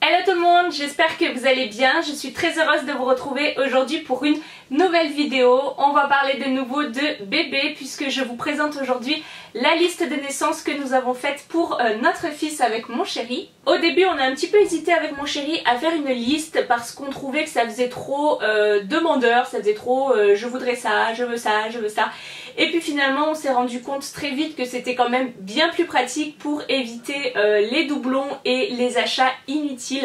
Hello tout le monde, j'espère que vous allez bien. Je suis très heureuse de vous retrouver aujourd'hui pour une nouvelle vidéo. On va parler de nouveau de bébé puisque je vous présente aujourd'hui la liste de naissances que nous avons faite pour notre fils avec mon chéri. Au début on a un petit peu hésité avec mon chéri à faire une liste parce qu'on trouvait que ça faisait trop demandeur, ça faisait trop je voudrais ça, je veux ça, je veux ça. Et puis finalement on s'est rendu compte très vite que c'était quand même bien plus pratique pour éviter les doublons et les achats inutiles.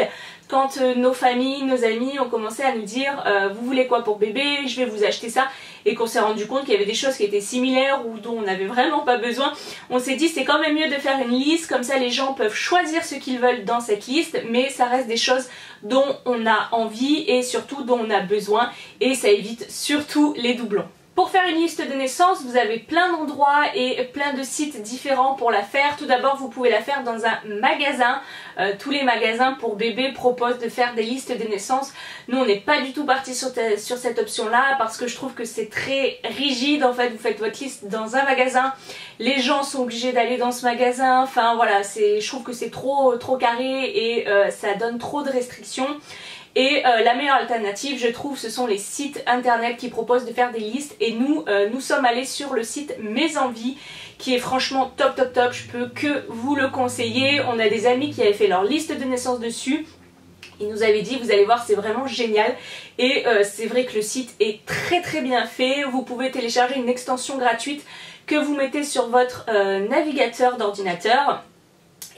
Quand nos familles, nos amis ont commencé à nous dire vous voulez quoi pour bébé, je vais vous acheter ça, et qu'on s'est rendu compte qu'il y avait des choses qui étaient similaires ou dont on n'avait vraiment pas besoin, on s'est dit c'est quand même mieux de faire une liste, comme ça les gens peuvent choisir ce qu'ils veulent dans cette liste, mais ça reste des choses dont on a envie et surtout dont on a besoin, et ça évite surtout les doublons. Pour faire une liste de naissance, vous avez plein d'endroits et plein de sites différents pour la faire. Tout d'abord, vous pouvez la faire dans un magasin. Tous les magasins pour bébés proposent de faire des listes de naissance. Nous, on n'est pas du tout parti sur cette option-là parce que je trouve que c'est très rigide. En fait, vous faites votre liste dans un magasin. Les gens sont obligés d'aller dans ce magasin. Enfin, voilà, je trouve que c'est trop carré et ça donne trop de restrictions. Et la meilleure alternative, je trouve, ce sont les sites internet qui proposent de faire des listes. Et nous sommes allés sur le site Mes Envies, qui est franchement top. Je peux que vous le conseiller. On a des amis qui avaient fait leur liste de naissance dessus. Ils nous avaient dit, vous allez voir, c'est vraiment génial. Et c'est vrai que le site est très bien fait. Vous pouvez télécharger une extension gratuite que vous mettez sur votre navigateur d'ordinateur.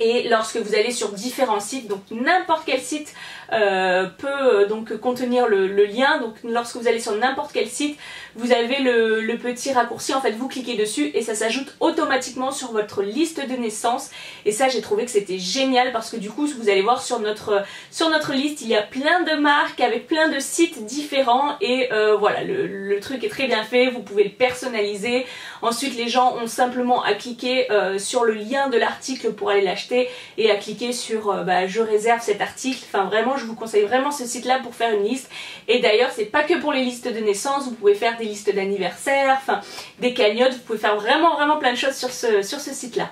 Et lorsque vous allez sur différents sites, donc n'importe quel site peut donc contenir le lien. Donc lorsque vous allez sur n'importe quel site, vous avez le petit raccourci, en fait vous cliquez dessus et ça s'ajoute automatiquement sur votre liste de naissance. Et ça, j'ai trouvé que c'était génial parce que du coup vous allez voir sur notre liste, il y a plein de marques avec plein de sites différents. Et voilà, le truc est très bien fait, vous pouvez le personnaliser. Ensuite les gens ont simplement à cliquer sur le lien de l'article pour aller l'acheter et à cliquer sur je réserve cet article. Enfin vraiment, je vous conseille vraiment ce site là pour faire une liste. Et d'ailleurs c'est pas que pour les listes de naissance, vous pouvez faire des listes d'anniversaire, enfin des cagnottes, vous pouvez faire vraiment plein de choses sur ce site là.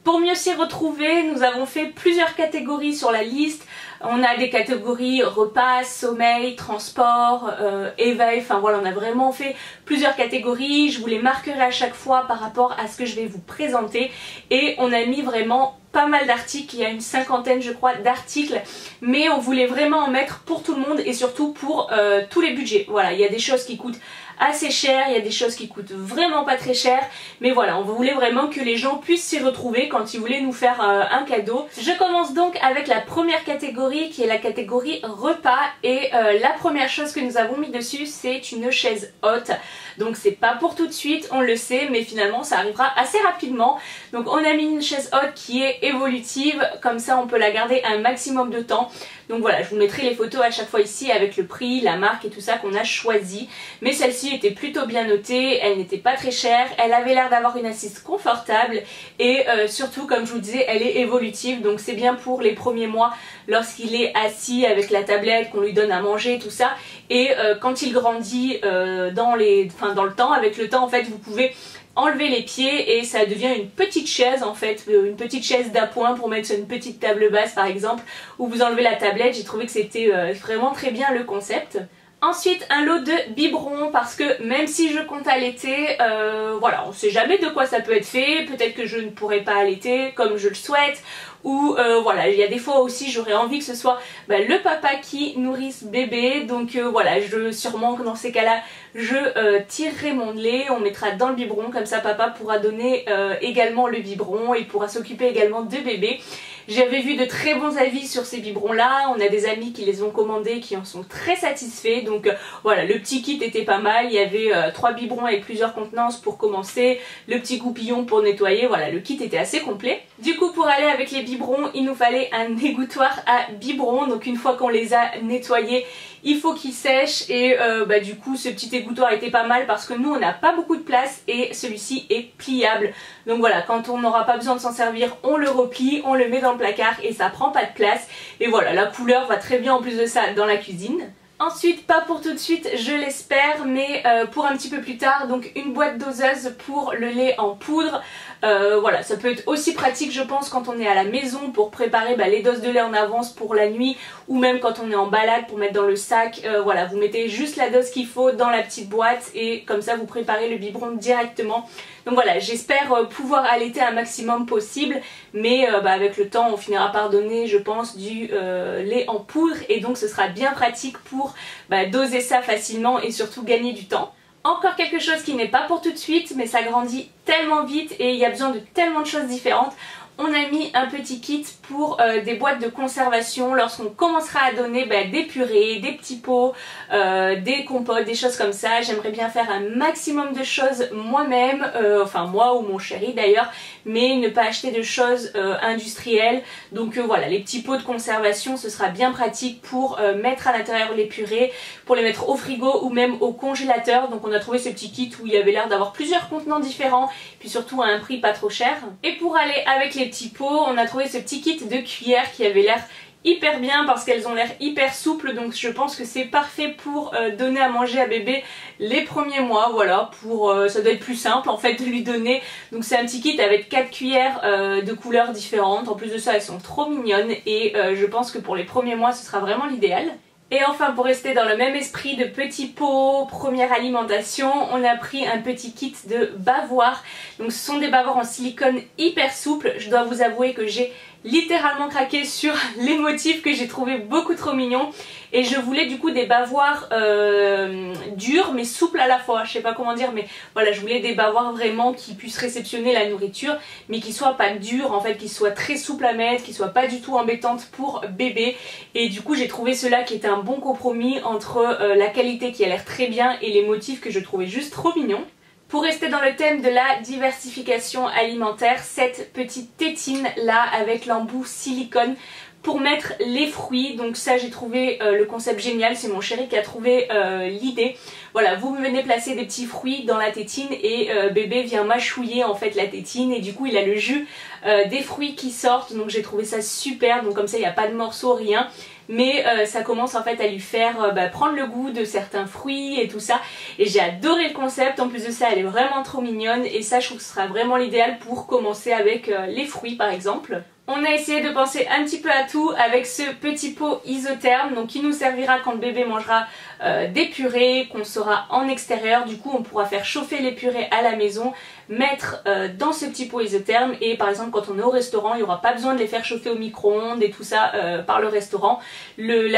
Pour mieux s'y retrouver, nous avons fait plusieurs catégories sur la liste. On a des catégories repas, sommeil, transport, éveil, enfin voilà, on a vraiment fait plusieurs catégories. Je vous les marquerai à chaque fois par rapport à ce que je vais vous présenter. Et on a mis vraiment pas mal d'articles, il y a une cinquantaine je crois d'articles, mais on voulait vraiment en mettre pour tout le monde et surtout pour tous les budgets. Voilà, il y a des choses qui coûtent assez cher, il y a des choses qui coûtent vraiment pas très cher, mais voilà, on voulait vraiment que les gens puissent s'y retrouver quand ils voulaient nous faire un cadeau. Je commence donc avec la première catégorie qui est la catégorie repas, et la première chose que nous avons mis dessus, c'est une chaise haute. Donc c'est pas pour tout de suite, on le sait, mais finalement ça arrivera assez rapidement. Donc on a mis une chaise haute qui est évolutive, comme ça on peut la garder un maximum de temps. Donc voilà, je vous mettrai les photos à chaque fois ici avec le prix, la marque et tout ça qu'on a choisi. Mais celle-ci était plutôt bien notée, elle n'était pas très chère, elle avait l'air d'avoir une assise confortable et surtout, comme je vous disais, elle est évolutive. Donc c'est bien pour les premiers mois lorsqu'il est assis avec la tablette, qu'on lui donne à manger, tout ça. Et quand il grandit dans le temps, avec le temps en fait, vous pouvez enlever les pieds et ça devient une petite chaise en fait, une petite chaise d'appoint pour mettre sur une petite table basse par exemple, où vous enlevez la tablette. J'ai trouvé que c'était vraiment très bien le concept. Ensuite un lot de biberons, parce que même si je compte allaiter, voilà, on sait jamais de quoi ça peut être fait. Peut-être que je ne pourrai pas allaiter comme je le souhaite, ou voilà, il y a des fois aussi j'aurais envie que ce soit le papa qui nourrisse bébé. Donc voilà, sûrement que dans ces cas là je tirerai mon lait, on mettra dans le biberon, comme ça papa pourra donner également le biberon et pourra s'occuper également de bébé. J'avais vu de très bons avis sur ces biberons là, on a des amis qui les ont commandés qui en sont très satisfaits. Donc voilà, le petit kit était pas mal, il y avait 3 biberons avec plusieurs contenances pour commencer, le petit goupillon pour nettoyer, voilà, le kit était assez complet. Du coup pour aller avec les biberons, il nous fallait un égouttoir à biberons. Donc une fois qu'on les a nettoyés, il faut qu'ils sèchent et du coup ce petit égouttoir était pas mal parce que nous on n'a pas beaucoup de place et celui-ci est pliable. Donc voilà, quand on n'aura pas besoin de s'en servir, on le replie, on le met dans le placard et ça prend pas de place. Et voilà, la couleur va très bien en plus de ça dans la cuisine. Ensuite, pas pour tout de suite, je l'espère, mais pour un petit peu plus tard, donc une boîte doseuse pour le lait en poudre. Voilà, ça peut être aussi pratique je pense quand on est à la maison pour préparer les doses de lait en avance pour la nuit, ou même quand on est en balade pour mettre dans le sac. Voilà, vous mettez juste la dose qu'il faut dans la petite boîte et comme ça vous préparez le biberon directement. Donc voilà, j'espère pouvoir allaiter un maximum possible, mais avec le temps on finira par donner je pense du lait en poudre, et donc ce sera bien pratique pour doser ça facilement et surtout gagner du temps. Encore quelque chose qui n'est pas pour tout de suite, mais ça grandit tellement vite et il y a besoin de tellement de choses différentes. On a mis un petit kit pour des boîtes de conservation lorsqu'on commencera à donner des purées, des petits pots, des compotes, des choses comme ça. J'aimerais bien faire un maximum de choses moi-même, enfin moi ou mon chéri d'ailleurs, mais ne pas acheter de choses industrielles. Donc voilà, les petits pots de conservation, ce sera bien pratique pour mettre à l'intérieur les purées, pour les mettre au frigo ou même au congélateur. Donc on a trouvé ce petit kit où il y avait l'air d'avoir plusieurs contenants différents, puis surtout à un prix pas trop cher. Et pour aller avec les petits pots, on a trouvé ce petit kit de cuillères qui avait l'air hyper bien parce qu'elles ont l'air hyper souples, donc je pense que c'est parfait pour donner à manger à bébé les premiers mois. Voilà, pour ça doit être plus simple en fait de lui donner. Donc c'est un petit kit avec 4 cuillères de couleurs différentes. En plus de ça, elles sont trop mignonnes et je pense que pour les premiers mois ce sera vraiment l'idéal. Et enfin, pour rester dans le même esprit de petits pots, première alimentation, on a pris un petit kit de bavoirs. Donc ce sont des bavoirs en silicone hyper souples. Je dois vous avouer que j'ai littéralement craqué sur les motifs que j'ai trouvé beaucoup trop mignons, et je voulais du coup des bavoirs durs mais souples à la fois, je sais pas comment dire, mais voilà, je voulais des bavoirs vraiment qui puissent réceptionner la nourriture mais qui soient pas durs en fait, qui soient très souples à mettre, qui soient pas du tout embêtantes pour bébé, et du coup j'ai trouvé cela qui était un bon compromis entre la qualité qui a l'air très bien et les motifs que je trouvais juste trop mignons. Pour rester dans le thème de la diversification alimentaire, cette petite tétine là avec l'embout silicone pour mettre les fruits. Donc ça, j'ai trouvé le concept génial, c'est mon chéri qui a trouvé l'idée. Voilà, vous venez placer des petits fruits dans la tétine et bébé vient mâchouiller en fait la tétine, et du coup il a le jus des fruits qui sortent. Donc j'ai trouvé ça super, donc comme ça il n'y a pas de morceaux, rien. Mais ça commence en fait à lui faire prendre le goût de certains fruits et tout ça, et j'ai adoré le concept. En plus de ça, elle est vraiment trop mignonne, et ça je trouve que ce sera vraiment l'idéal pour commencer avec les fruits par exemple. On a essayé de penser un petit peu à tout avec ce petit pot isotherme, donc qui nous servira quand le bébé mangera des purées, qu'on sera en extérieur. Du coup on pourra faire chauffer les purées à la maison, mettre dans ce petit pot isotherme, et par exemple quand on est au restaurant, il n'y aura pas besoin de les faire chauffer au micro-ondes et tout ça par le restaurant. Le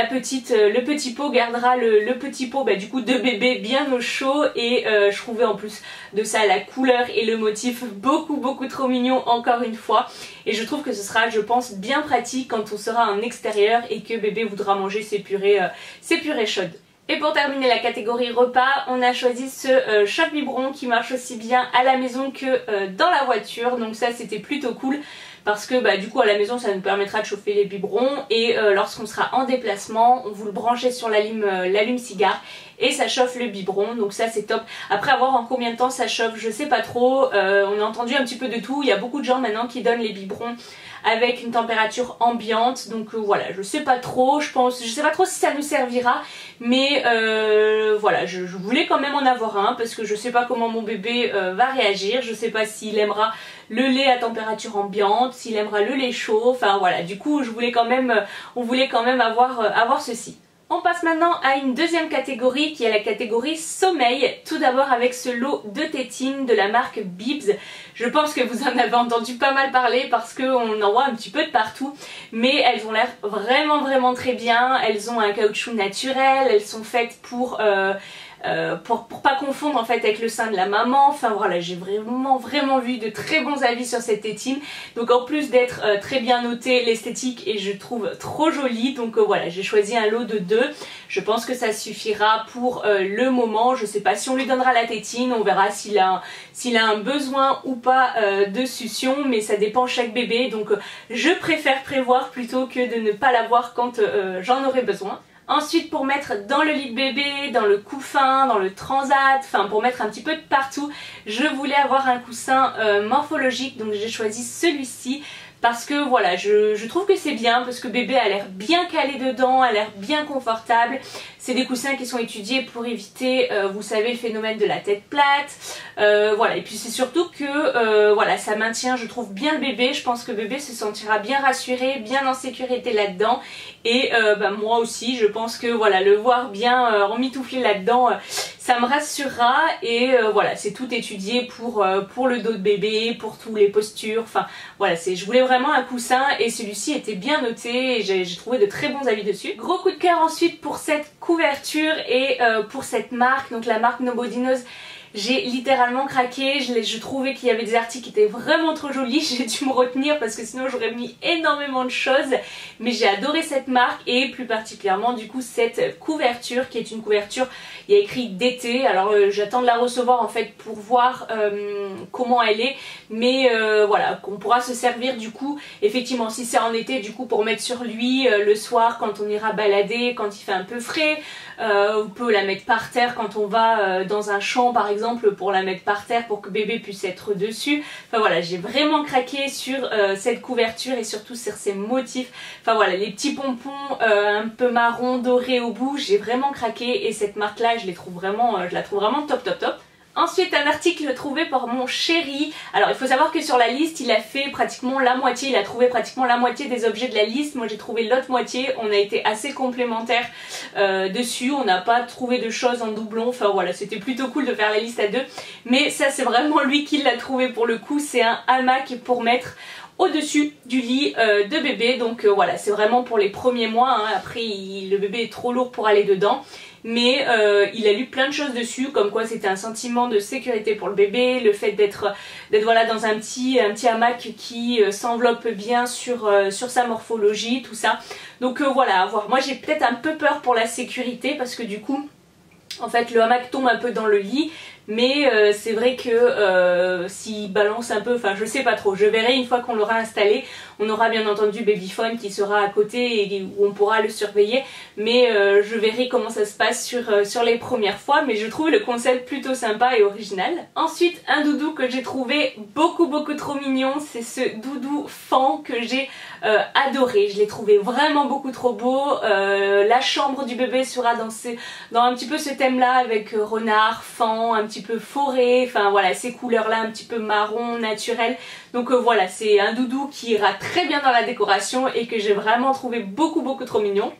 petit pot gardera le petit pot du coup de bébé bien au chaud, et je trouvais en plus de ça la couleur et le motif beaucoup trop mignon encore une fois, et je trouve que ce sera je pense bien pratique quand on sera en extérieur et que bébé voudra manger ses purées chaudes. Et pour terminer la catégorie repas, on a choisi ce chauffe-biberon qui marche aussi bien à la maison que dans la voiture. Donc ça c'était plutôt cool parce que du coup à la maison ça nous permettra de chauffer les biberons, et lorsqu'on sera en déplacement, on vous le branchez sur l'allume-cigare et ça chauffe le biberon, donc ça c'est top. Après, à voir en combien de temps ça chauffe, je sais pas trop. On a entendu un petit peu de tout, il y a beaucoup de gens maintenant qui donnent les biberons avec une température ambiante, donc voilà, je sais pas trop, je sais pas trop si ça nous servira, mais voilà, je voulais quand même en avoir un parce que je sais pas comment mon bébé va réagir, je sais pas s'il aimera le lait à température ambiante, s'il aimera le lait chaud, enfin voilà, du coup on voulait quand même avoir ceci. On passe maintenant à une deuxième catégorie qui est la catégorie sommeil. Tout d'abord avec ce lot de tétines de la marque Bibs. Je pense que vous en avez entendu pas mal parler parce qu'on en voit un petit peu de partout. Mais elles ont l'air vraiment très bien. Elles ont un caoutchouc naturel, elles sont faites pour pas confondre en fait avec le sein de la maman. Enfin voilà, j'ai vraiment vu de très bons avis sur cette tétine. Donc en plus d'être très bien notée, l'esthétique et je trouve trop jolie. Donc voilà, j'ai choisi un lot de 2. Je pense que ça suffira pour le moment. Je sais pas si on lui donnera la tétine, on verra s'il a un besoin ou pas de succion, mais ça dépend chaque bébé. Donc je préfère prévoir plutôt que de ne pas l'avoir quand j'en aurai besoin. Ensuite, pour mettre dans le lit de bébé, dans le couffin, dans le transat, enfin pour mettre un petit peu de partout, je voulais avoir un coussin morphologique, donc j'ai choisi celui-ci. Parce que voilà, je trouve que c'est bien, parce que bébé a l'air bien calé dedans, a l'air bien confortable. c'est des coussins qui sont étudiés pour éviter, vous savez, le phénomène de la tête plate. Voilà, et puis c'est surtout que voilà, ça maintient, je trouve, bien le bébé. Je pense que bébé se sentira bien rassuré, bien en sécurité là-dedans. Et moi aussi, je pense que voilà, le voir bien emmitouflé là-dedans, ça me rassurera. Et voilà, c'est tout étudié pour le dos de bébé, pour toutes les postures. Enfin voilà, je voulais vraiment un coussin et celui-ci était bien noté et j'ai trouvé de très bons avis dessus. Gros coup de cœur ensuite pour cette couverture et pour cette marque, donc la marque Nobody Knows. J'ai littéralement craqué, je trouvais qu'il y avait des articles qui étaient vraiment trop jolis, j'ai dû me retenir parce que sinon j'aurais mis énormément de choses, mais j'ai adoré cette marque et plus particulièrement du coup cette couverture qui est une couverture, il y a écrit d'été, alors j'attends de la recevoir en fait pour voir comment elle est, mais voilà, qu'on pourra se servir du coup, effectivement si c'est en été du coup pour mettre sur lui le soir quand on ira balader, quand il fait un peu frais, on peut la mettre par terre quand on va dans un champ par exemple, pour la mettre par terre pour que bébé puisse être dessus. Enfin voilà, j'ai vraiment craqué sur cette couverture et surtout sur ces motifs. Enfin voilà, les petits pompons un peu marron doré au bout, j'ai vraiment craqué et cette marque là je la trouve vraiment top top top. Ensuite un article trouvé par mon chéri. Alors il faut savoir que sur la liste il a fait pratiquement la moitié, il a trouvé pratiquement la moitié des objets de la liste. Moi j'ai trouvé l'autre moitié, on a été assez complémentaires dessus, on n'a pas trouvé de choses en doublon. Enfin voilà, c'était plutôt cool de faire la liste à deux. Mais ça c'est vraiment lui qui l'a trouvé pour le coup, c'est un hamac pour mettre au-dessus du lit de bébé. Donc voilà, c'est vraiment pour les premiers mois, hein. Après le bébé est trop lourd pour aller dedans. Mais il a lu plein de choses dessus, comme quoi c'était un sentiment de sécurité pour le bébé, le fait d'être voilà, dans un petit hamac qui s'enveloppe bien sur sa morphologie, tout ça. Donc voilà, à voir. Moi j'ai peut-être un peu peur pour la sécurité parce que du coup, en fait le hamac tombe un peu dans le lit. Mais c'est vrai que s'il balance un peu, enfin je sais pas trop, je verrai une fois qu'on l'aura installé. On aura bien entendu Babyphone qui sera à côté et où on pourra le surveiller. Mais je verrai comment ça se passe sur les premières fois. Mais je trouve le concept plutôt sympa et original. Ensuite un doudou que j'ai trouvé beaucoup trop mignon. C'est ce doudou fan que j'ai adoré. Je l'ai trouvé vraiment beaucoup trop beau. La chambre du bébé sera dans un petit peu ce thème là avec renard, fan, un petit peu forêt, enfin voilà, ces couleurs là un petit peu marron, naturel. Donc voilà, c'est un doudou qui ira très bien dans la décoration et que j'ai vraiment trouvé beaucoup trop mignon.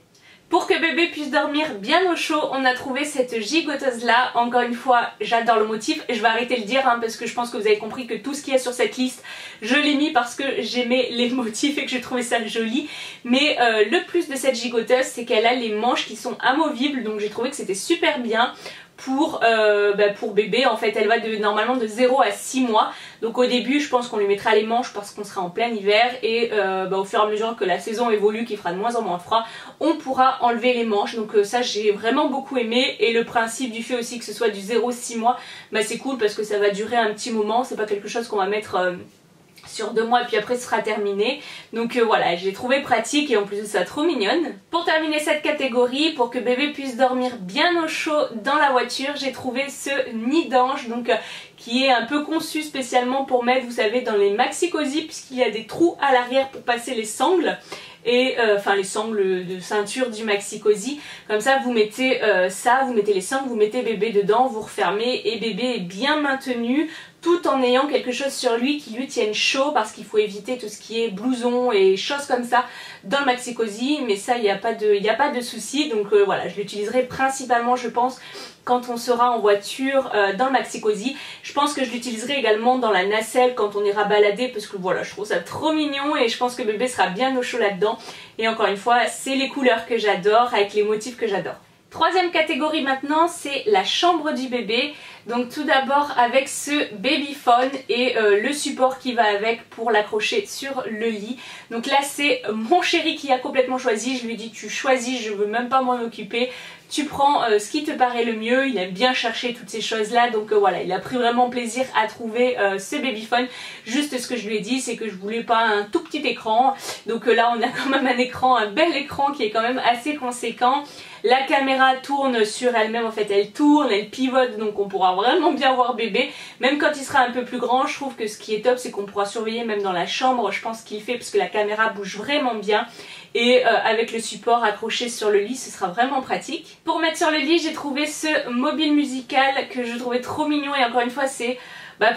Pour que bébé puisse dormir bien au chaud, on a trouvé cette gigoteuse là. Encore une fois, j'adore le motif. Je vais arrêter de le dire hein, parce que je pense que vous avez compris que tout ce qu'il y a sur cette liste, je l'ai mis parce que j'aimais les motifs et que je trouvais ça joli. Mais le plus de cette gigoteuse, c'est qu'elle a les manches qui sont amovibles. Donc j'ai trouvé que c'était super bien. Pour bébé, en fait elle va normalement de 0 à 6 mois. Donc au début je pense qu'on lui mettra les manches parce qu'on sera en plein hiver. Et au fur et à mesure que la saison évolue, qu'il fera de moins en moins froid, on pourra enlever les manches. Donc ça j'ai vraiment beaucoup aimé. Et le principe du fait aussi que ce soit du 0-6 mois, c'est cool parce que ça va durer un petit moment. C'est pas quelque chose qu'on va mettre sur 2 mois et puis après ce sera terminé. Donc voilà, j'ai trouvé pratique et en plus de ça trop mignonne. Pour terminer cette catégorie, pour que bébé puisse dormir bien au chaud dans la voiture, j'ai trouvé ce nid d'ange, donc qui est un peu conçu spécialement pour mettre, vous savez, dans les maxi-cosy, puisqu'il y a des trous à l'arrière pour passer les sangles. Et enfin les sangles de ceinture du maxi-cosy. Comme ça vous mettez ça, vous mettez les sangles, vous mettez bébé dedans, vous refermez et bébé est bien maintenu tout en ayant quelque chose sur lui qui lui tienne chaud, parce qu'il faut éviter tout ce qui est blouson et choses comme ça dans le maxi-cosy. Mais ça il n'y a pas de souci. Donc voilà, je l'utiliserai principalement je pense quand on sera en voiture dans le maxi-cosy. Je pense que je l'utiliserai également dans la nacelle quand on ira balader parce que voilà, je trouve ça trop mignon et je pense que bébé sera bien au chaud là-dedans. Et encore une fois, c'est les couleurs que j'adore avec les motifs que j'adore. Troisième catégorie maintenant, c'est la chambre du bébé. Donc tout d'abord avec ce Babyphone et le support qui va avec pour l'accrocher sur le lit. Donc là c'est mon chéri qui a complètement choisi. Je lui ai dit tu choisis, je veux même pas m'en occuper. Tu prends ce qui te paraît le mieux. Il aime bien chercher toutes ces choses là. Donc voilà, il a pris vraiment plaisir à trouver ce Babyphone. Juste ce que je lui ai dit, c'est que je voulais pas un tout petit écran. Donc là on a quand même un écran, un bel écran qui est quand même assez conséquent. La caméra tourne sur elle-même, en fait elle tourne, elle pivote, donc on pourra vraiment bien voir bébé. Même quand il sera un peu plus grand, je trouve que ce qui est top c'est qu'on pourra surveiller même dans la chambre, je pense qu'il fait, parce que la caméra bouge vraiment bien. et avec le support accroché sur le lit, ce sera vraiment pratique. Pour mettre sur le lit, j'ai trouvé ce mobile musical que je trouvais trop mignon et encore une fois c'est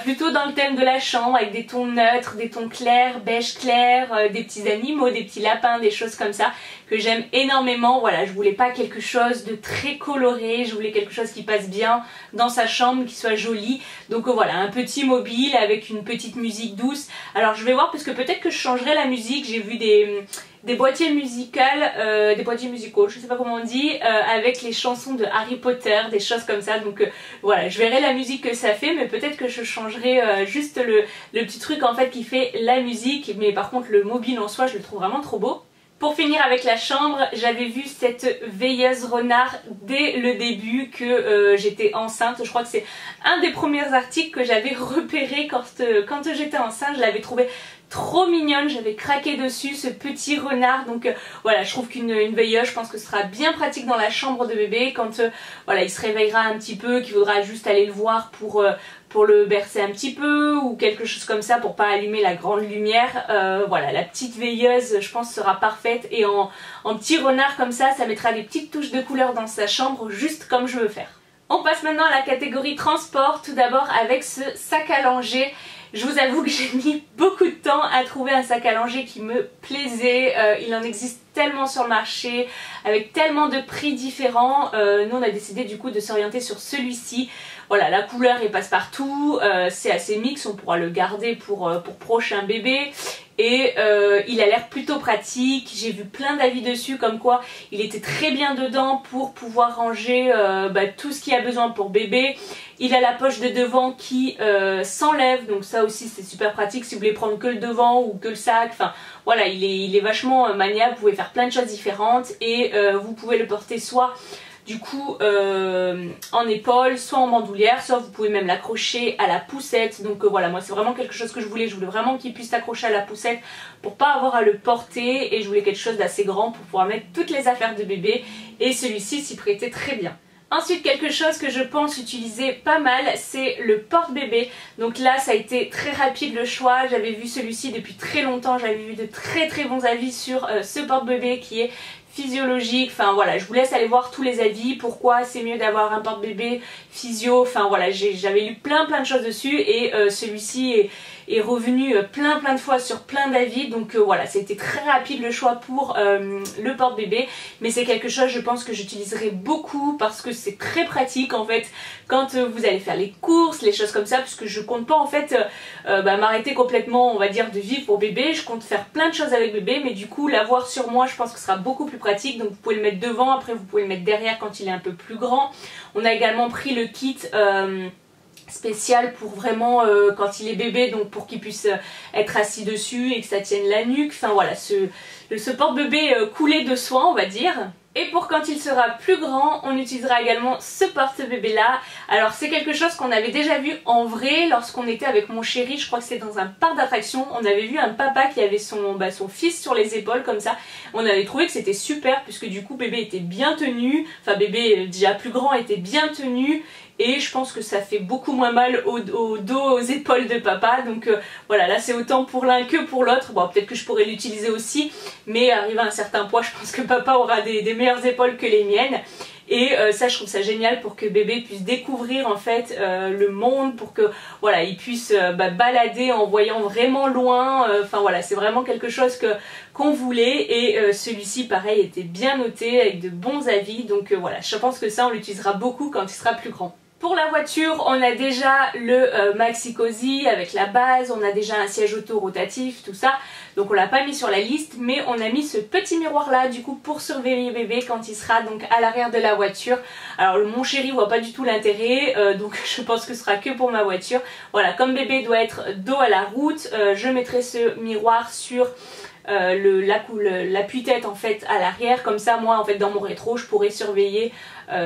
plutôt dans le thème de la chambre avec des tons neutres, des tons clairs, beige clair, des petits animaux, des petits lapins, des choses comme ça que j'aime énormément. Voilà, je voulais pas quelque chose de très coloré, je voulais quelque chose qui passe bien dans sa chambre, qui soit joli. Donc voilà, un petit mobile avec une petite musique douce. Alors je vais voir parce que peut-être que je changerai la musique, j'ai vu des boîtiers musicales, des boîtiers musicaux, je sais pas comment on dit, avec les chansons de Harry Potter, des choses comme ça. Donc voilà, je verrai la musique que ça fait, mais peut-être que je changerai juste le petit truc en fait qui fait la musique. Mais par contre le mobile en soi, je le trouve vraiment trop beau. Pour finir avec la chambre, j'avais vu cette veilleuse renard dès le début que j'étais enceinte. Je crois que c'est un des premiers articles que j'avais repéré quand j'étais enceinte. Je l'avais trouvé trop mignonne, j'avais craqué dessus, ce petit renard. Donc voilà, je trouve qu'une veilleuse, je pense que ce sera bien pratique dans la chambre de bébé quand voilà, il se réveillera un petit peu, qu'il faudra juste aller le voir pour le bercer un petit peu ou quelque chose comme ça pour pas allumer la grande lumière. Voilà, la petite veilleuse je pense sera parfaite et en petit renard comme ça mettra des petites touches de couleur dans sa chambre juste comme je veux faire. On passe maintenant à la catégorie transport, tout d'abord avec ce sac à langer. Je vous avoue que j'ai mis beaucoup de temps à trouver un sac à langer qui me plaisait. Il en existe tellement sur le marché, avec tellement de prix différents. Nous on a décidé du coup de s'orienter sur celui-ci. Voilà, la couleur est passe-partout, c'est assez mix, on pourra le garder pour prochain bébé. Et il a l'air plutôt pratique, j'ai vu plein d'avis dessus comme quoi il était très bien dedans pour pouvoir ranger tout ce qu'il y a besoin pour bébé. Il a la poche de devant qui s'enlève, donc ça aussi c'est super pratique si vous voulez prendre que le devant ou que le sac. Enfin voilà, il est vachement maniable, vous pouvez faire plein de choses différentes et vous pouvez le porter soit du coup en épaule, soit en bandoulière, soit vous pouvez même l'accrocher à la poussette. Donc voilà, moi c'est vraiment quelque chose que je voulais vraiment qu'il puisse s'accrocher à la poussette pour pas avoir à le porter, et je voulais quelque chose d'assez grand pour pouvoir mettre toutes les affaires de bébé, et celui-ci s'y prêtait très bien. Ensuite, quelque chose que je pense utiliser pas mal, c'est le porte-bébé. Donc là, ça a été très rapide le choix. J'avais vu celui-ci depuis très longtemps. J'avais vu de très bons avis sur ce porte-bébé qui est physiologique. Enfin voilà, je vous laisse aller voir tous les avis. Pourquoi c'est mieux d'avoir un porte-bébé physio. Enfin voilà, j'avais lu plein de choses dessus, et celui-ci est revenu plein de fois sur plein d'avis. Donc voilà, c'était très rapide le choix pour le porte-bébé, mais c'est quelque chose je pense que j'utiliserai beaucoup parce que c'est très pratique en fait quand vous allez faire les courses, les choses comme ça, parce que je compte pas en fait m'arrêter complètement, on va dire, de vivre pour bébé. Je compte faire plein de choses avec bébé, mais du coup l'avoir sur moi je pense que ce sera beaucoup plus pratique. Donc vous pouvez le mettre devant, après vous pouvez le mettre derrière quand il est un peu plus grand. On a également pris le kit spécial pour vraiment quand il est bébé, donc pour qu'il puisse être assis dessus et que ça tienne la nuque. Enfin voilà, ce porte-bébé coulé de soin on va dire. Et pour quand il sera plus grand, on utilisera également ce porte-bébé là. Alors c'est quelque chose qu'on avait déjà vu en vrai lorsqu'on était avec mon chéri, je crois que c'est dans un parc d'attractions. On avait vu un papa qui avait son fils sur les épaules comme ça. On avait trouvé que c'était super puisque du coup bébé était bien tenu, enfin bébé déjà plus grand était bien tenu. Et je pense que ça fait beaucoup moins mal au dos, aux épaules de papa. Donc voilà, là c'est autant pour l'un que pour l'autre. Bon, peut-être que je pourrais l'utiliser aussi, mais arrivé à un certain poids, je pense que papa aura des meilleures épaules que les miennes. Et ça, je trouve ça génial pour que bébé puisse découvrir en fait le monde, pour que voilà, il puisse balader en voyant vraiment loin. Enfin voilà, c'est vraiment quelque chose qu'on voulait, et celui-ci pareil était bien noté avec de bons avis. Donc voilà, je pense que ça on l'utilisera beaucoup quand il sera plus grand. Pour la voiture, on a déjà le Maxi Cosi avec la base, on a déjà un siège auto rotatif, tout ça. Donc on l'a pas mis sur la liste, mais on a mis ce petit miroir là du coup pour surveiller bébé quand il sera donc à l'arrière de la voiture. Alors mon chéri voit pas du tout l'intérêt, donc je pense que ce sera que pour ma voiture. Voilà, comme bébé doit être dos à la route, je mettrai ce miroir sur l'appui-tête en fait à l'arrière, comme ça moi en fait dans mon rétro je pourrais surveiller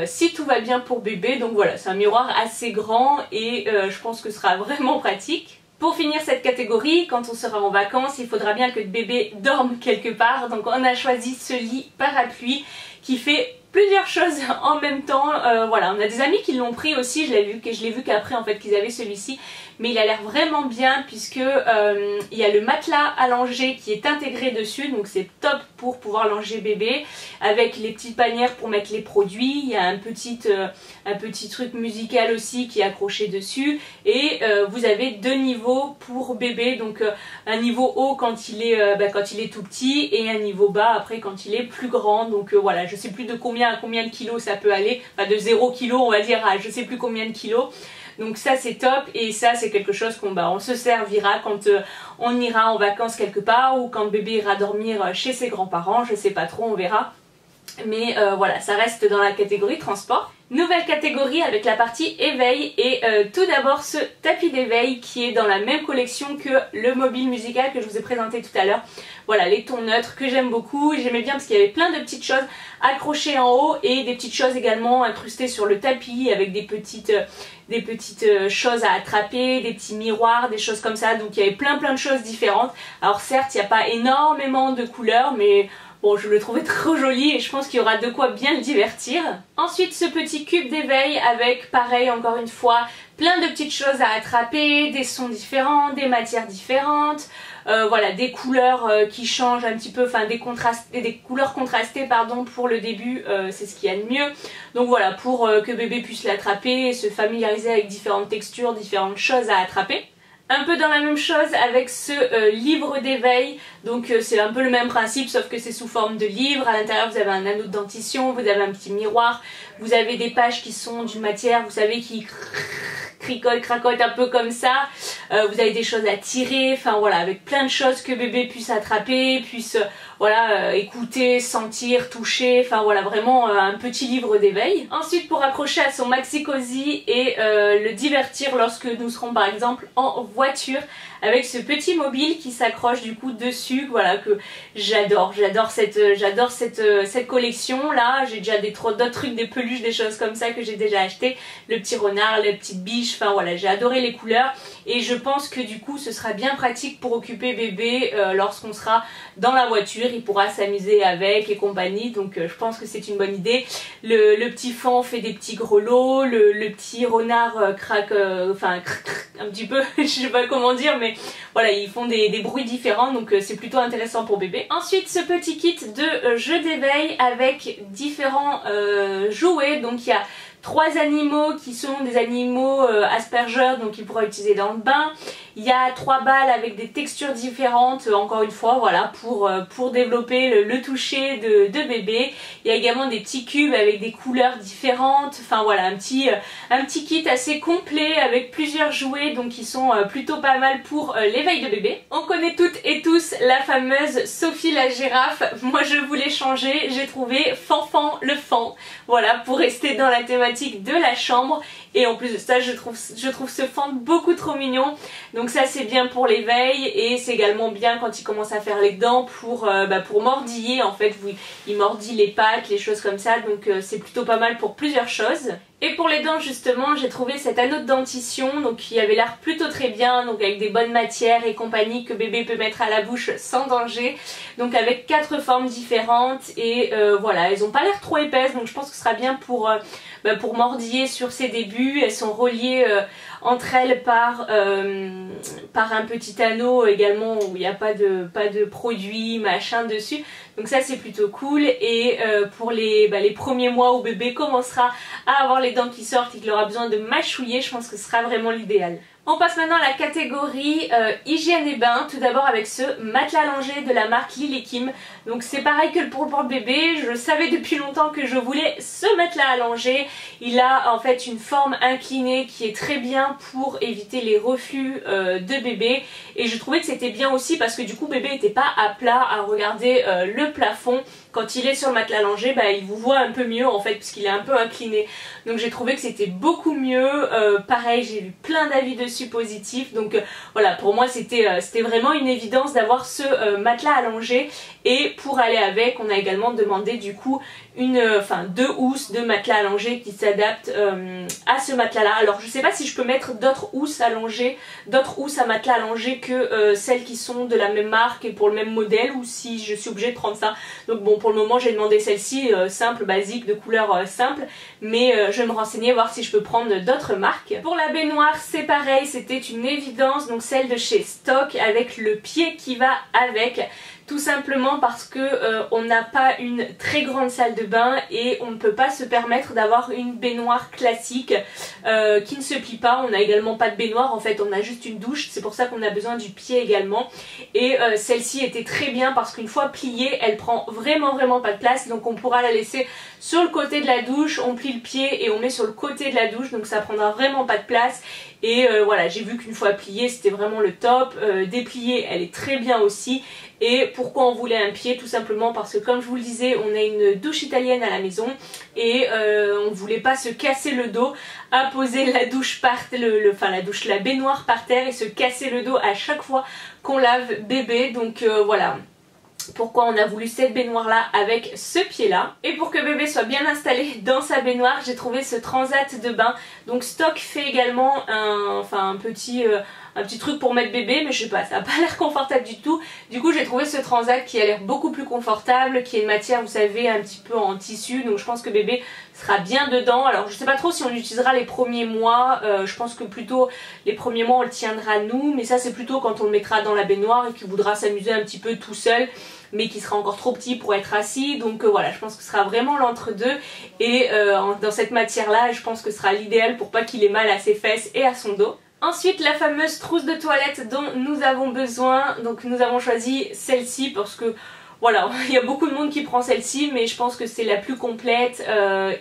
si tout va bien pour bébé. Donc voilà, c'est un miroir assez grand et je pense que ce sera vraiment pratique. Pour finir cette catégorie, quand on sera en vacances, il faudra bien que le bébé dorme quelque part, donc on a choisi ce lit parapluie qui fait plusieurs choses en même temps. Voilà, on a des amis qui l'ont pris aussi, je l'ai vu qu'après en fait qu'ils avaient celui-ci, mais il a l'air vraiment bien puisque il y a le matelas allongé qui est intégré dessus, donc c'est top pour pouvoir langer bébé, avec les petites panières pour mettre les produits. Il y a un petit truc musical aussi qui est accroché dessus, et vous avez 2 niveaux pour bébé, donc un niveau haut quand il est tout petit et un niveau bas après quand il est plus grand. Donc voilà, je sais plus de combien à combien de kilos ça peut aller, enfin de 0 kg on va dire à je sais plus combien de kilos. Donc ça c'est top, et ça c'est quelque chose on se servira quand on ira en vacances quelque part, ou quand bébé ira dormir chez ses grands-parents, je sais pas trop, on verra. Mais voilà, ça reste dans la catégorie transport. Nouvelle catégorie avec la partie éveil, et tout d'abord ce tapis d'éveil qui est dans la même collection que le mobile musical que je vous ai présenté tout à l'heure. Voilà, les tons neutres que j'aime beaucoup, j'aimais bien parce qu'il y avait plein de petites choses accrochées en haut et des petites choses également incrustées sur le tapis avec des petites choses à attraper, des petits miroirs, des choses comme ça. Donc il y avait plein de choses différentes. Alors certes il n'y a pas énormément de couleurs, mais bon, je le trouvais trop joli et je pense qu'il y aura de quoi bien le divertir. Ensuite, ce petit cube d'éveil avec, pareil, encore une fois, plein de petites choses à attraper, des sons différents, des matières différentes, voilà, des couleurs qui changent un petit peu, enfin des couleurs contrastées pardon, pour le début, c'est ce qu'il y a de mieux. Donc voilà, pour que bébé puisse l'attraper et se familiariser avec différentes textures, différentes choses à attraper. Un peu dans la même chose avec ce livre d'éveil, donc c'est un peu le même principe sauf que c'est sous forme de livre. À l'intérieur vous avez un anneau de dentition, vous avez un petit miroir, vous avez des pages qui sont d'une matière, vous savez, qui cracote un peu comme ça, vous avez des choses à tirer, enfin voilà, avec plein de choses que bébé puisse attraper, puisse voilà, écouter, sentir, toucher, enfin voilà, vraiment un petit livre d'éveil. Ensuite, pour accrocher à son maxi cosy et le divertir lorsque nous serons par exemple en voiture, avec ce petit mobile qui s'accroche du coup dessus, voilà, que j'adore cette collection là. J'ai déjà d'autres trucs, des peluches, des choses comme ça que j'ai déjà acheté, le petit renard, les petites biches, enfin voilà, j'ai adoré les couleurs et je pense que du coup ce sera bien pratique pour occuper bébé lorsqu'on sera dans la voiture, il pourra s'amuser avec et compagnie, donc je pense que c'est une bonne idée. Le petit fan fait des petits grelots, le petit renard craque, enfin un petit peu, je sais pas comment dire, mais voilà, ils font des bruits différents, donc c'est plutôt intéressant pour bébé. Ensuite, ce petit kit de jeux d'éveil avec différents jouets, donc il y a 3 animaux qui sont des animaux aspergeurs, donc il pourra utiliser dans le bain. Il y a 3 balles avec des textures différentes, encore une fois, voilà, pour développer le toucher de bébé. Il y a également des petits cubes avec des couleurs différentes, enfin voilà, un petit kit assez complet avec plusieurs jouets, donc qui sont plutôt pas mal pour l'éveil de bébé. On connaît toutes et tous la fameuse Sophie la girafe. Moi je voulais changer, j'ai trouvé Fanfan le fan, voilà, pour rester dans la thématique de la chambre. Et en plus de ça, je trouve ce fan beaucoup trop mignon. Donc ça c'est bien pour l'éveil, et c'est également bien quand il commence à faire les dents pour mordiller. En fait, il mordit les pattes, les choses comme ça. Donc c'est plutôt pas mal pour plusieurs choses. Et pour les dents justement, j'ai trouvé cet anneau de dentition, donc qui avait l'air plutôt très bien, donc avec des bonnes matières et compagnie que bébé peut mettre à la bouche sans danger. Donc avec 4 formes différentes, et voilà, elles ont pas l'air trop épaisses, donc je pense que ce sera bien pour mordiller sur ses débuts. Elles sont reliées entre elles par un petit anneau également où il n'y a pas de produit machin dessus, donc ça c'est plutôt cool. Et pour les premiers mois où bébé commencera à avoir les dents qui sortent et qu'il aura besoin de mâchouiller, je pense que ce sera vraiment l'idéal. On passe maintenant à la catégorie hygiène et bain, tout d'abord avec ce matelas allongé de la marque Lily Kim. Donc c'est pareil que pour le porte-bébé, je savais depuis longtemps que je voulais ce matelas allongé. Il a en fait une forme inclinée qui est très bien pour éviter les reflux de bébé, et je trouvais que c'était bien aussi parce que du coup bébé n'était pas à plat à regarder le plafond. Quand il est sur le matelas allongé, il vous voit un peu mieux en fait puisqu'il est un peu incliné. Donc j'ai trouvé que c'était beaucoup mieux. Pareil, j'ai vu plein d'avis dessus positifs. Donc voilà, pour moi c'était vraiment une évidence d'avoir ce matelas allongé. Et pour aller avec, on a également demandé du coup deux housses de matelas allongés qui s'adaptent à ce matelas là. Alors je sais pas si je peux mettre d'autres housses allongées, d'autres housses à matelas allongés que celles qui sont de la même marque et pour le même modèle, ou si je suis obligée de prendre ça. Donc bon, pour le moment j'ai demandé celle-ci, simple, basique, de couleur simple, mais je vais me renseigner, voir si je peux prendre d'autres marques. Pour la baignoire c'est pareil, c'était une évidence, donc celle de chez Stock avec le pied qui va avec. Tout simplement parce que on n'a pas une très grande salle de bain et on ne peut pas se permettre d'avoir une baignoire classique qui ne se plie pas. On n'a également pas de baignoire, en fait on a juste une douche, c'est pour ça qu'on a besoin du pied également. Et celle-ci était très bien parce qu'une fois pliée, elle prend vraiment pas de place, donc on pourra la laisser sur le côté de la douche, on plie le pied et on met sur le côté de la douche, donc ça prendra vraiment pas de place. Et voilà, j'ai vu qu'une fois pliée c'était vraiment le top, dépliée elle est très bien aussi. Et pourquoi on voulait un pied? Tout simplement parce que comme je vous le disais, on a une douche italienne à la maison et on voulait pas se casser le dos à poser la douche la baignoire par terre et se casser le dos à chaque fois qu'on lave bébé. Donc voilà pourquoi on a voulu cette baignoire là avec ce pied là. Et pour que bébé soit bien installé dans sa baignoire, j'ai trouvé ce transat de bain. Donc Stock fait également un petit truc pour mettre bébé, mais je sais pas, ça a pas l'air confortable du tout. Du coup j'ai trouvé ce transat qui a l'air beaucoup plus confortable, qui est une matière, vous savez, un petit peu en tissu, donc je pense que bébé sera bien dedans. Alors je sais pas trop si on l'utilisera les premiers mois, je pense que plutôt les premiers mois on le tiendra nous, mais ça c'est plutôt quand on le mettra dans la baignoire et qu'il voudra s'amuser un petit peu tout seul, mais qui sera encore trop petit pour être assis. Donc voilà, je pense que ce sera vraiment l'entre-deux et dans cette matière là je pense que ce sera l'idéal pour pas qu'il ait mal à ses fesses et à son dos. Ensuite la fameuse trousse de toilette dont nous avons besoin, donc nous avons choisi celle-ci parce que voilà, il y a beaucoup de monde qui prend celle-ci, mais je pense que c'est la plus complète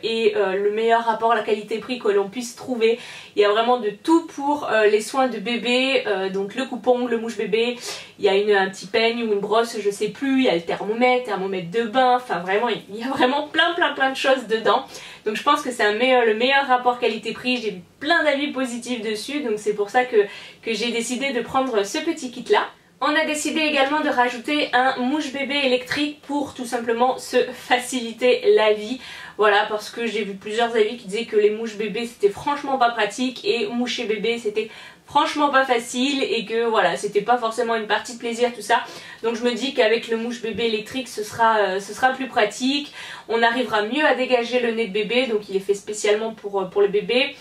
et le meilleur rapport à la qualité-prix que l'on puisse trouver. Il y a vraiment de tout pour les soins de bébé, donc le coupe-ongles, le mouche-bébé, il y a un petit peigne ou une brosse, je sais plus, il y a le thermomètre de bain, enfin vraiment, il y a vraiment plein de choses dedans. Donc je pense que c'est le meilleur rapport qualité-prix, j'ai eu plein d'avis positifs dessus, donc c'est pour ça que j'ai décidé de prendre ce petit kit-là. On a décidé également de rajouter un mouche-bébé électrique pour tout simplement se faciliter la vie. Voilà, parce que j'ai vu plusieurs avis qui disaient que les mouches bébés c'était franchement pas pratique et moucher bébé c'était franchement pas facile et que voilà, c'était pas forcément une partie de plaisir tout ça. Donc je me dis qu'avec le mouche bébé électrique ce sera plus pratique, on arrivera mieux à dégager le nez de bébé, donc il est fait spécialement pour le bébé.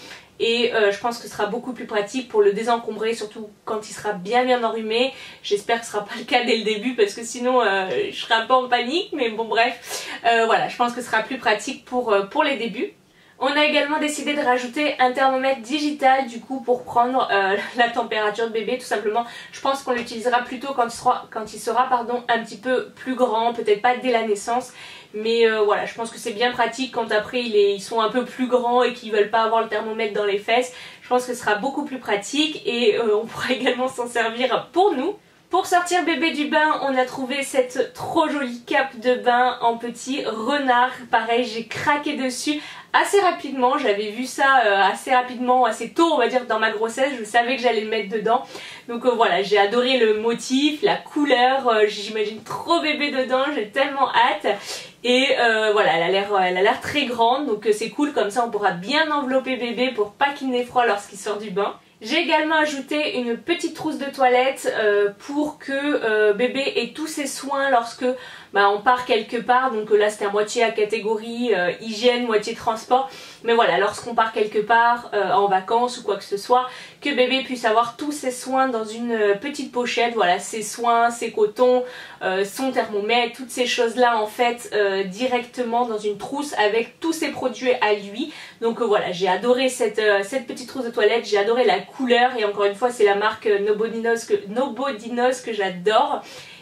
Et je pense que ce sera beaucoup plus pratique pour le désencombrer, surtout quand il sera bien enrhumé. J'espère que ce sera pas le cas dès le début parce que sinon je serai un peu en panique, mais bon bref. Voilà, je pense que ce sera plus pratique pour les débuts. On a également décidé de rajouter un thermomètre digital du coup pour prendre la température de bébé tout simplement. Je pense qu'on l'utilisera plutôt quand il sera un petit peu plus grand, peut-être pas dès la naissance. Mais voilà, je pense que c'est bien pratique quand après ils sont un peu plus grands et qu'ils veulent pas avoir le thermomètre dans les fesses. Je pense que ce sera beaucoup plus pratique et on pourra également s'en servir pour nous. Pour sortir bébé du bain, on a trouvé cette trop jolie cape de bain en petit renard. Pareil, j'ai craqué dessus assez rapidement. J'avais vu ça assez rapidement, assez tôt on va dire dans ma grossesse. Je savais que j'allais le mettre dedans. Donc voilà, j'ai adoré le motif, la couleur. J'imagine trop bébé dedans, j'ai tellement hâte. Et voilà, elle a l'air très grande, donc c'est cool, comme ça on pourra bien envelopper bébé pour pas qu'il n'ait froid lorsqu'il sort du bain. J'ai également ajouté une petite trousse de toilette pour que bébé ait tous ses soins lorsque on part quelque part. Donc là c'était à moitié à catégorie hygiène, moitié transport. Mais voilà, lorsqu'on part quelque part en vacances ou quoi que ce soit, que bébé puisse avoir tous ses soins dans une petite pochette. Voilà, ses soins, ses cotons, son thermomètre, toutes ces choses là en fait directement dans une trousse avec tous ses produits à lui. Donc voilà, j'ai adoré cette petite trousse de toilette, j'ai adoré la couleur et encore une fois c'est la marque Nobodinos que j'adore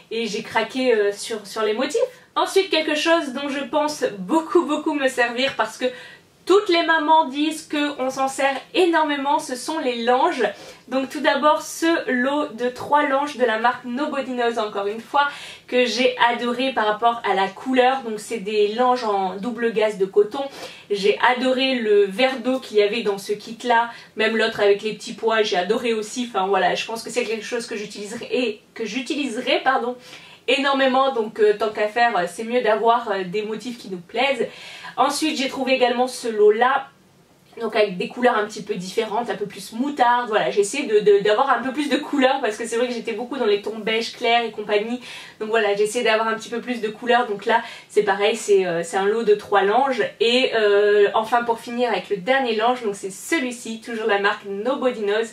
et j'ai craqué sur les motifs. Ensuite quelque chose dont je pense beaucoup me servir parce que toutes les mamans disent qu'on s'en sert énormément, ce sont les langes. Donc tout d'abord ce lot de 3 langes de la marque Nobodinos encore une fois que j'ai adoré par rapport à la couleur. Donc c'est des langes en double gaze de coton. J'ai adoré le verre d'eau qu'il y avait dans ce kit là, même l'autre avec les petits pois j'ai adoré aussi. Enfin voilà, je pense que c'est quelque chose que j'utiliserai énormément, donc tant qu'à faire c'est mieux d'avoir des motifs qui nous plaisent. Ensuite j'ai trouvé également ce lot là, donc avec des couleurs un petit peu différentes, un peu plus moutarde, voilà, j'ai essayé d'avoir un peu plus de couleurs parce que c'est vrai que j'étais beaucoup dans les tons beige clairs et compagnie, donc voilà, j'ai essayé d'avoir un petit peu plus de couleurs, donc là c'est pareil, c'est un lot de 3 langes, et enfin pour finir avec le dernier lange, donc c'est celui-ci, toujours la marque Nobody Knows,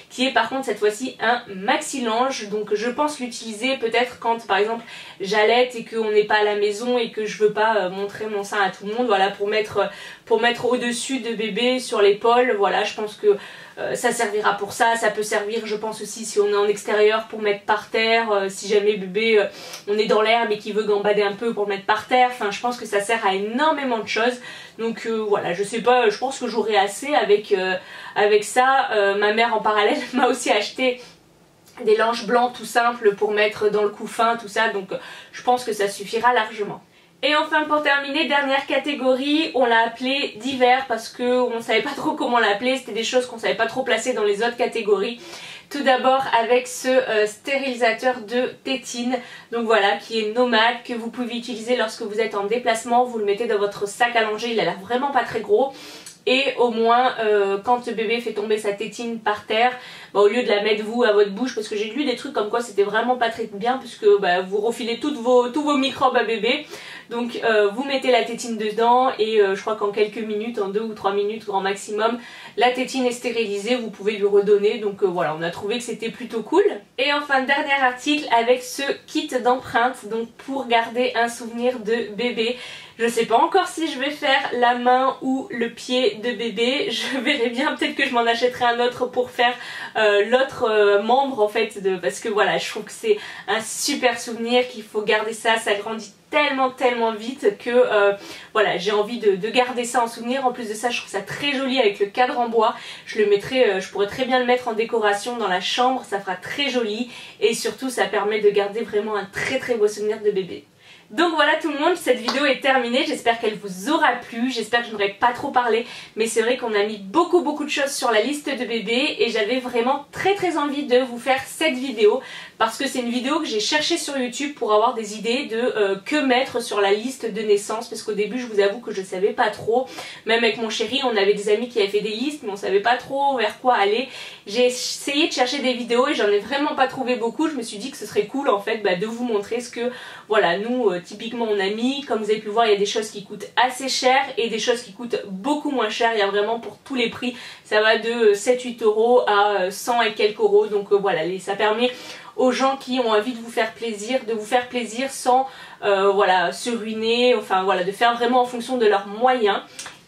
qui est par contre cette fois-ci un maxi lange, donc je pense l'utiliser peut-être quand par exemple j'allaite et qu'on n'est pas à la maison et que je veux pas montrer mon sein à tout le monde, voilà, pour mettre au-dessus de bébé sur l'épaule, voilà, je pense que ça servira pour ça. Ça peut servir je pense aussi si on est en extérieur pour mettre par terre, si jamais bébé on est dans l'herbe et qu'il veut gambader un peu pour le mettre par terre, enfin je pense que ça sert à énormément de choses, donc voilà, je sais pas, je pense que j'aurai assez avec ça. Ma mère en parallèle m'a aussi acheté des langes blancs tout simples pour mettre dans le couffin, tout ça, donc je pense que ça suffira largement. Et enfin pour terminer, dernière catégorie, on l'a appelé d'hiver parce qu'on ne savait pas trop comment l'appeler, c'était des choses qu'on ne savait pas trop placer dans les autres catégories. Tout d'abord avec ce stérilisateur de tétine, donc voilà, qui est nomade, que vous pouvez utiliser lorsque vous êtes en déplacement, vous le mettez dans votre sac à langer, il a l'air vraiment pas très gros. Et au moins quand le bébé fait tomber sa tétine par terre, au lieu de la mettre vous à votre bouche, parce que j'ai lu des trucs comme quoi c'était vraiment pas très bien, puisque vous refilez tous vos microbes à bébé. Donc vous mettez la tétine dedans et je crois qu'en quelques minutes, en 2 ou 3 minutes grand maximum, la tétine est stérilisée, vous pouvez lui redonner, donc voilà, on a trouvé que c'était plutôt cool. Et enfin dernier article avec ce kit d'empreinte, donc pour garder un souvenir de bébé. Je sais pas encore si je vais faire la main ou le pied de bébé, je verrai bien, peut-être que je m'en achèterai un autre pour faire l'autre membre en fait, parce que voilà, je trouve que c'est un super souvenir, qu'il faut garder ça, ça grandit tellement vite que voilà, j'ai envie de garder ça en souvenir. En plus de ça, je trouve ça très joli avec le cadre en bois, je le mettrai, je pourrais très bien le mettre en décoration dans la chambre, ça fera très joli et surtout ça permet de garder vraiment un très beau souvenir de bébé. Donc voilà tout le monde, cette vidéo est terminée, j'espère qu'elle vous aura plu, j'espère que je n'aurai pas trop parlé, mais c'est vrai qu'on a mis beaucoup de choses sur la liste de bébés et j'avais vraiment très envie de vous faire cette vidéo parce que c'est une vidéo que j'ai cherchée sur YouTube pour avoir des idées de que mettre sur la liste de naissance, parce qu'au début je vous avoue que je savais pas trop, même avec mon chéri on avait des amis qui avaient fait des listes mais on savait pas trop vers quoi aller. J'ai essayé de chercher des vidéos et j'en ai vraiment pas trouvé beaucoup, je me suis dit que ce serait cool en fait de vous montrer ce que voilà nous typiquement on a mis. Comme vous avez pu voir, il y a des choses qui coûtent assez cher et des choses qui coûtent beaucoup moins cher, il y a vraiment pour tous les prix, ça va de 7-8 euros à 100 et quelques euros, donc voilà, ça permet aux gens qui ont envie de vous faire plaisir sans voilà, se ruiner, enfin voilà, de faire vraiment en fonction de leurs moyens.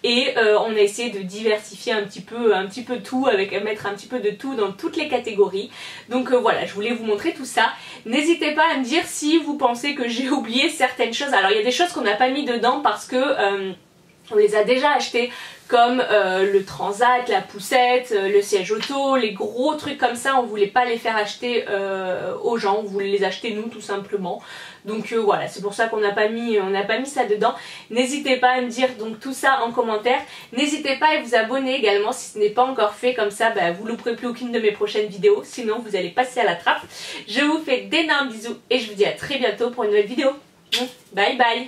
Et on a essayé de diversifier un petit peu tout, avec mettre un petit peu de tout dans toutes les catégories. Donc voilà, je voulais vous montrer tout ça. N'hésitez pas à me dire si vous pensez que j'ai oublié certaines choses. Alors il y a des choses qu'on n'a pas mis dedans parce que on les a déjà achetées, comme le transat, la poussette, le siège auto, les gros trucs comme ça, on voulait pas les faire acheter aux gens, on voulait les acheter nous tout simplement. Donc voilà, c'est pour ça qu'on n'a pas mis ça dedans. N'hésitez pas à me dire donc tout ça en commentaire. N'hésitez pas à vous abonner également si ce n'est pas encore fait, comme ça vous ne louperez plus aucune de mes prochaines vidéos, sinon vous allez passer à la trappe. Je vous fais d'énormes bisous et je vous dis à très bientôt pour une nouvelle vidéo. Bye bye.